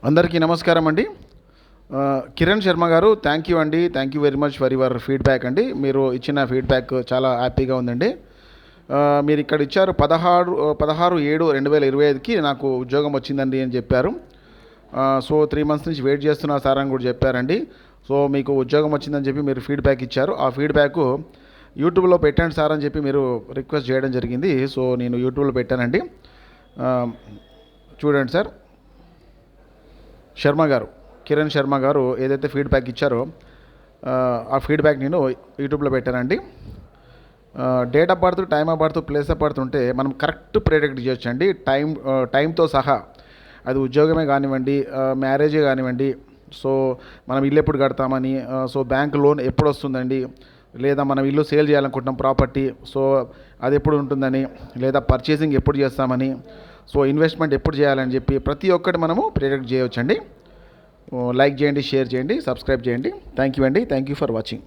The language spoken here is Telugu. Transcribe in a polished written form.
అందరికీ నమస్కారం అండి. కిరణ్ శర్మ గారు, థ్యాంక్ యూ అండి. Thank you very much for your feedback అండి. మీరు ఇచ్చిన ఫీడ్బ్యాక్ చాలా హ్యాపీగా ఉందండి. మీరు ఇక్కడ ఇచ్చారు 16/7/2025కి నాకు ఉద్యోగం వచ్చిందండి అని చెప్పారు. సో 3 మంత్స్ నుంచి వెయిట్ చేస్తున్నా సార్ అని కూడా చెప్పారండి. సో మీకు ఉద్యోగం వచ్చిందని చెప్పి మీరు ఫీడ్బ్యాక్ ఇచ్చారు. ఆ ఫీడ్బ్యాక్ యూట్యూబ్లో పెట్టండి సార్ అని చెప్పి మీరు రిక్వెస్ట్ చేయడం జరిగింది. సో నేను యూట్యూబ్లో పెట్టానండి. చూడండి సార్, శర్మ గారు, కిరణ్ శర్మ గారు ఏదైతే ఫీడ్బ్యాక్ ఇచ్చారో ఆ ఫీడ్బ్యాక్ నేను యూట్యూబ్లో పెట్టానండి. Date of birth, time of birth, place of birth ఉంటే మనం కరెక్ట్ ప్రెడిక్ట్ చేయొచ్చు అండి. టైంతో సహా, అది ఉద్యోగమే కానివ్వండి, మ్యారేజే కానివ్వండి, సో మనం ఇల్లు ఎప్పుడు కడతామని, సో బ్యాంక్ లోన్ ఎప్పుడు వస్తుందండి, లేదా మనం ఇల్లు సేల్ చేయాలనుకుంటున్నాం ప్రాపర్టీ, సో అది ఎప్పుడు ఉంటుందని, లేదా పర్చేసింగ్ ఎప్పుడు చేస్తామని, సో ఇన్వెస్ట్మెంట్ ఎప్పుడు చేయాలని చెప్పి ప్రతి ఒక్కటి మనము ప్రెడిక్ట్ చేయవచ్చండి. లైక్ చేయండి, షేర్ చేయండి, సబ్స్క్రైబ్ చేయండి. థ్యాంక్ యూ అండి. Thank you for watching.